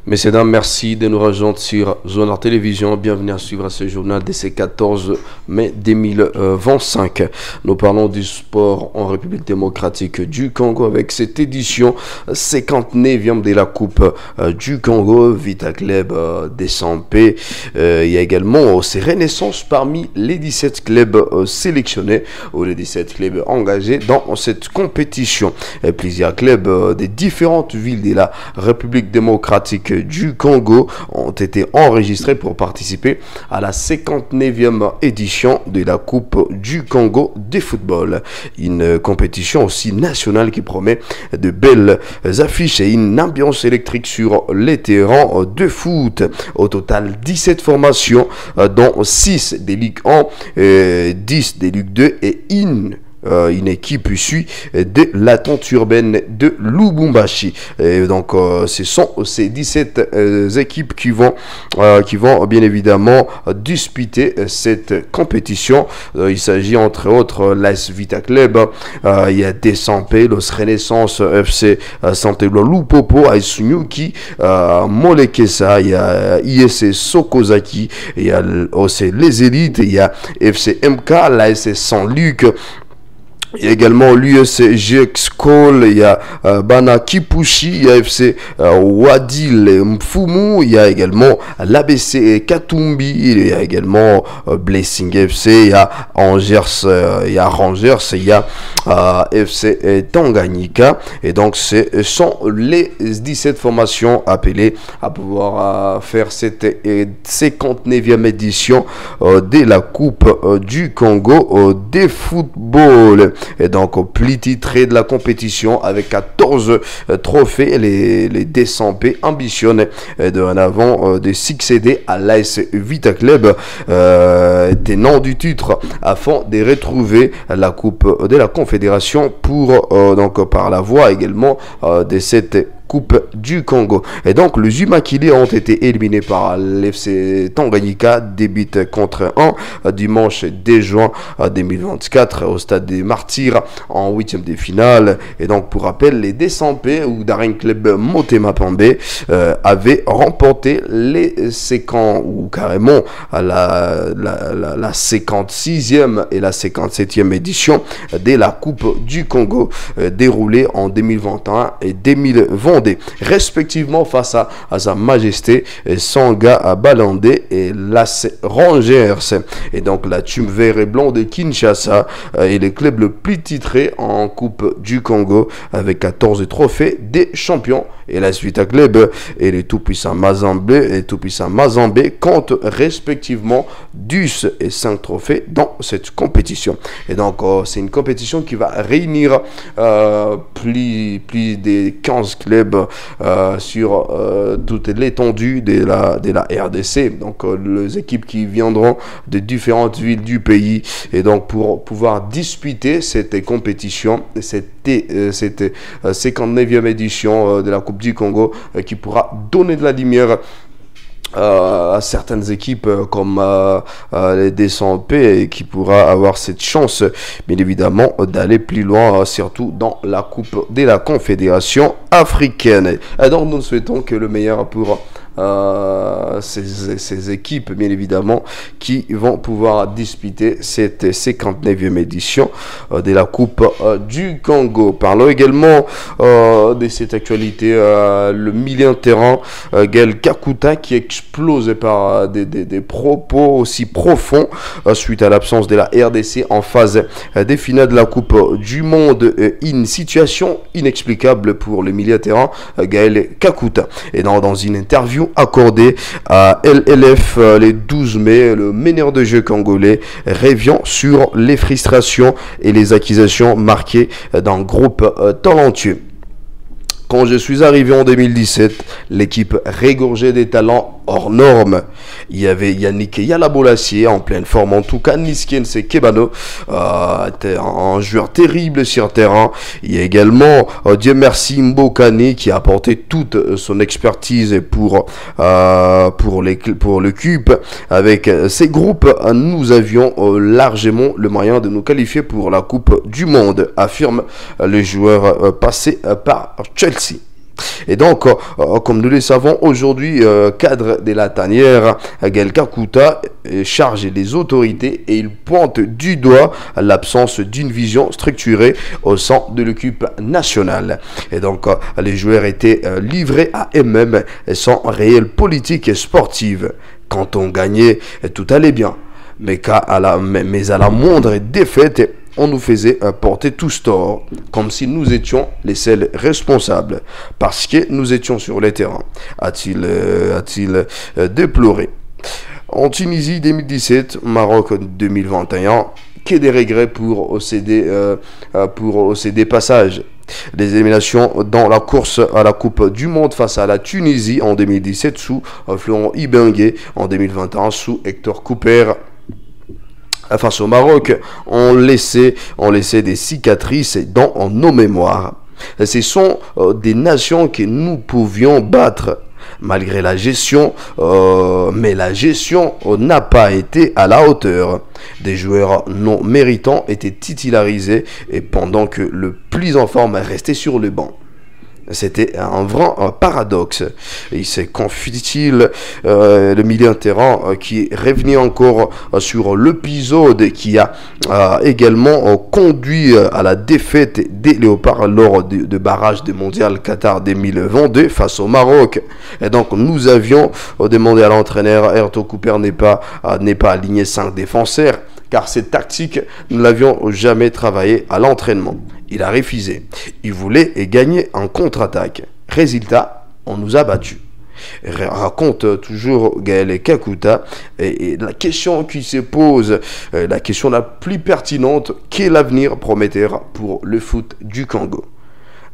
Messieurs, dames, merci de nous rejoindre sur Zonard Télévision. Bienvenue à suivre ce journal de ce 14 mai 2025. Nous parlons du sport en République démocratique du Congo avec cette édition 59e de la Coupe du Congo. Vita Club Desampe. Il y a également ces renaissances parmi les 17 clubs sélectionnés ou les 17 clubs engagés dans cette compétition. Plusieurs clubs des différentes villes de la République démocratique du Congo ont été enregistrés pour participer à la 59e édition de la Coupe du Congo de football. Une compétition aussi nationale qui promet de belles affiches et une ambiance électrique sur les terrains de foot. Au total, 17 formations, dont 6 des Ligue 1, 10 des Ligue 2 et une équipe issue de l'attente urbaine de Lubumbashi. Et donc ce sont ces 17 équipes qui vont bien évidemment disputer cette compétition. Il s'agit entre autres l'AS Vita Club, il y a Desampe, Los Renaissance FC Santelo Lupopo, AS Nyuki, Molekesa, il y a ISC Sokozaki, il y a aussi les élites, il y a FC MK, l'AS Saint-Luc. Il y a également l'USG Skol, il y a Bana Kipushi, il y a FC Wadil Mfumu, il y a également l'ABC Katumbi, il y a également Blessing FC, il y a Angers, il y a FC Tanganyika. Et donc ce sont les 17 formations appelées à pouvoir faire cette 59e édition de la Coupe du Congo de football. Et donc au plus titré de la compétition avec 14 trophées, les Desampe ambitionnent dorénavant de succéder à l'AS Vita Club, tenant du titre, afin de retrouver la Coupe de la Confédération pour donc par la voie également de cette Coupe du Congo. Et donc les Umakili ont été éliminés par l'FC Tanganyika, débute contre 1 dimanche 2 juin 2024 au stade des Martyrs en 8e de finale. Et donc pour rappel, les Desampe ou Daring Club Motema Pembe avaient remporté les 50 ou carrément la 56e et la 57e édition de la Coupe du Congo déroulée en 2021 et 2022. Respectivement face à Sa Majesté Sanga Balandé et l'AS Rangers. Et donc la Tume vert et blanc de Kinshasa est le club le plus titré en Coupe du Congo avec 14 trophées des champions. Et la Vita Club et les tout-puissants Mazembe comptent respectivement 10 et 5 trophées dans cette compétition. Et donc c'est une compétition qui va réunir plus de 15 clubs sur toute l'étendue de la RDC. Donc les équipes qui viendront de différentes villes du pays. Et donc pour pouvoir disputer cette compétition, cette 59e édition de la Coupe du Congo qui pourra donner de la lumière à certaines équipes comme les Desampe qui pourra avoir cette chance bien évidemment d'aller plus loin, surtout dans la Coupe de la Confédération africaine. Et donc nous souhaitons que le meilleur pour ces équipes bien évidemment qui vont pouvoir disputer cette 59e édition de la Coupe du Congo. Parlons également de cette actualité, le milieu de terrain Gaël Kakuta qui explose par des propos aussi profonds suite à l'absence de la RDC en phase des finales de la Coupe du Monde. Une situation inexplicable pour le milieu de terrain Gaël Kakuta. Et dans une interview accordé à LLF le 12 mai, le meneur de jeu congolais revient sur les frustrations et les accusations marquées d'un groupe talentueux. Quand je suis arrivé en 2017, l'équipe régorgeait des talents hors normes. Il y avait Yannick Yalabolassier en pleine forme. En tout cas, Niskiense Kebano était un joueur terrible sur terrain. Il y a également, Dieu merci, Mbokani qui a apporté toute son expertise pour le CUP. Avec ces groupes, nous avions largement le moyen de nous qualifier pour la Coupe du Monde, affirme le joueur passé par Chelsea. Et donc, comme nous le savons aujourd'hui, cadre de la tanière, Gaël Kakuta charge les autorités et il pointe du doigt l'absence d'une vision structurée au sein de l'équipe nationale. Et donc, les joueurs étaient livrés à eux-mêmes sans réelle politique sportive. Quand on gagnait, tout allait bien. Mais à la moindre défaite, on nous faisait porter tous tort, comme si nous étions les seuls responsables, parce que nous étions sur le terrain, a-t-il déploré. En Tunisie 2017, Maroc 2021, que des regrets pour OCD passage. Les éliminations dans la course à la Coupe du Monde face à la Tunisie en 2017 sous Florent Ibenge, en 2021 sous Hector Cooper. Face au Maroc, on laissait des cicatrices dans nos mémoires. Ce sont des nations que nous pouvions battre malgré la gestion, mais la gestion n'a pas été à la hauteur. Des joueurs non méritants étaient titularisés et pendant que le plus en forme restait sur le banc. C'était un vrai paradoxe. Il s'est confie-t-il le milieu de terrain qui est revenu encore sur l'épisode qui a également conduit à la défaite des Léopards lors de barrage de mondial Qatar 2022 face au Maroc. Et donc nous avions demandé à l'entraîneur Hector Cooper n'est pas aligné 5 défenseurs, car cette tactique, nous ne l'avions jamais travaillé à l'entraînement. Il a refusé. Il voulait gagner en contre-attaque. Résultat, on nous a battus. Raconte toujours Gaël Kakuta. Et la question qui se pose, la question la plus pertinente, quel est l'avenir prometteur pour le foot du Congo?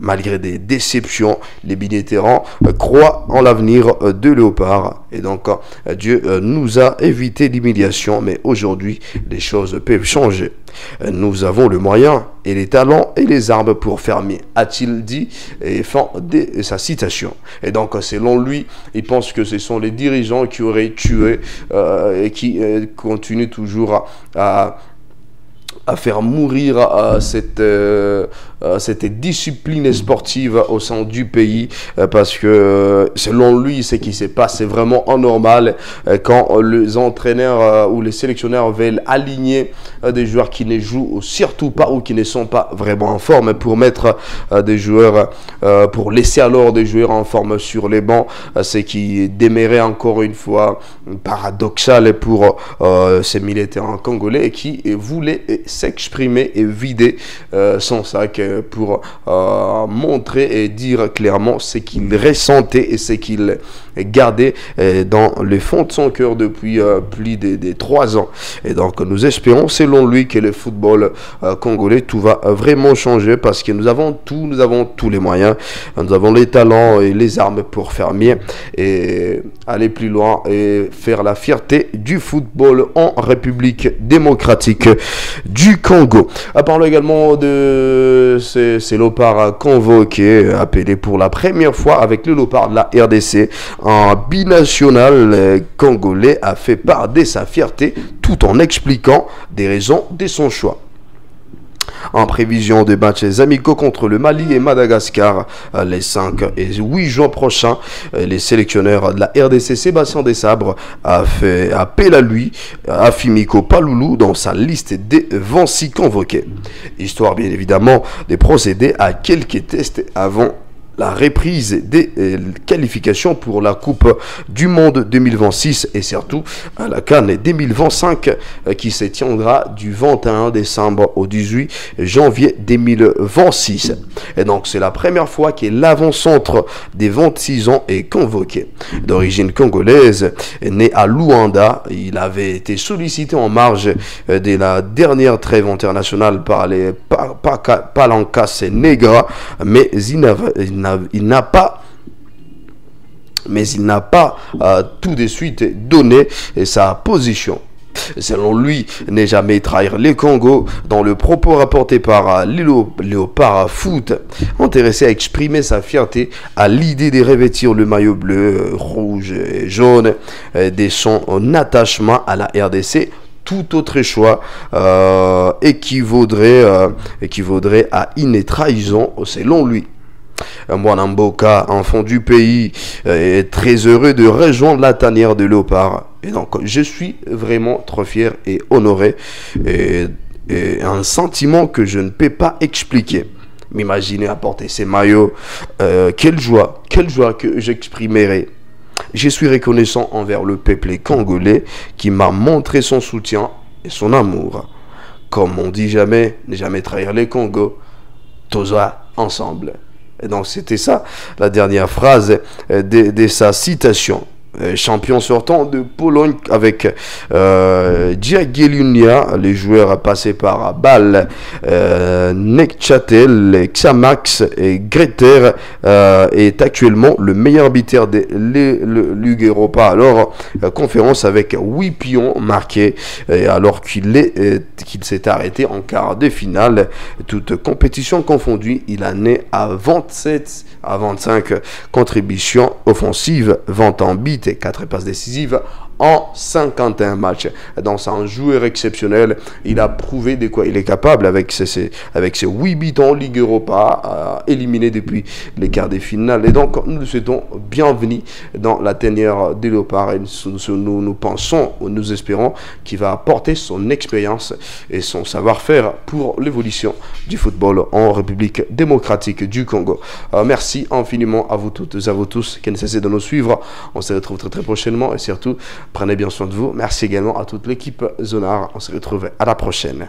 Malgré des déceptions, les Bénéterrans croient en l'avenir de Léopard. Et donc, Dieu nous a évité l'humiliation, mais aujourd'hui, les choses peuvent changer. Nous avons le moyen et les talents et les armes pour faire mieux, a-t-il dit, et fin de sa citation. Et donc, selon lui, il pense que ce sont les dirigeants qui auraient tué et qui continuent toujours à faire mourir cette discipline sportive au sein du pays, parce que selon lui, ce qui se passe, c'est vraiment anormal quand les entraîneurs ou les sélectionneurs veulent aligner des joueurs qui ne jouent surtout pas ou qui ne sont pas vraiment en forme pour mettre des joueurs, pour laisser alors des joueurs en forme sur les bancs, ce qui demeurait encore une fois paradoxal pour ces militaires congolais qui voulaient s'exprimer et vider son sac pour montrer et dire clairement ce qu'il ressentait et ce qu'il gardait dans le fond de son cœur depuis plus de 3 ans. Et donc nous espérons selon lui que le football congolais, tout va vraiment changer parce que nous avons tous les moyens, nous avons les talents et les armes pour faire mieux et aller plus loin et faire la fierté du football en République démocratique du Congo. Parlons également de ces léopards convoqués, appelés pour la première fois avec le léopard de la RDC. Un binational congolais a fait part de sa fierté tout en expliquant des raisons de son choix. En prévision des matchs amicaux contre le Mali et Madagascar les 5 et 8 juin prochains, les sélectionneurs de la RDC Sébastien Desabre a fait appel à lui, à Fimiko Paloulou dans sa liste des 26 convoqués. Histoire bien évidemment de procéder à quelques tests avant la reprise des qualifications pour la Coupe du Monde 2026 et surtout à la CAN 2025 qui se tiendra du 21 décembre au 18 janvier 2026. Et donc c'est la première fois que l'avant-centre des 26 ans est convoqué. D'origine congolaise, né à Luanda, il avait été sollicité en marge de la dernière trêve internationale par les Palancas Negra, mais il n'a pas tout de suite donné sa position. Selon lui, ne jamais trahir les Congo, dans le propos rapporté par Léopard Foot, intéressé à exprimer sa fierté à l'idée de revêtir le maillot bleu, rouge et jaune de son attachement à la RDC. Tout autre choix équivaudrait à une trahison selon lui. Mwanamboka, enfant du pays, est très heureux de rejoindre la tanière de Léopard. Et donc, je suis vraiment trop fier et honoré. Et un sentiment que je ne peux pas expliquer. M'imaginer apporter ces maillots. Quelle joie que j'exprimerai. Je suis reconnaissant envers le peuple congolais qui m'a montré son soutien et son amour. Comme on dit jamais, ne jamais trahir les Congos, tous ensemble. Et donc c'était ça, la dernière phrase de sa citation. Champion sortant de Pologne avec Jagiellonia, les joueurs passés par Bâle, Necchatel, Xamax et Greter est actuellement le meilleur buteur de Ligue Europa. Alors, conférence avec 8 pions marqués alors qu'il s'est arrêté en quart de finale. Toute compétition confondue, il en est à 27 à 25 contributions offensives, 20 en buts et 4 passes décisives en 51 matchs. Donc c'est un joueur exceptionnel. Il a prouvé de quoi il est capable avec ses 8 buts en Ligue Europa, éliminés depuis les quarts de finale. Et donc nous le souhaitons bienvenue dans la tanière des Léopards. Et nous pensons, nous espérons qu'il va apporter son expérience et son savoir-faire pour l'évolution du football en République démocratique du Congo. Merci infiniment à vous toutes et à vous tous qui ne cessez de nous suivre. On se retrouve très prochainement et surtout prenez bien soin de vous. Merci également à toute l'équipe Zonar. On se retrouve à la prochaine.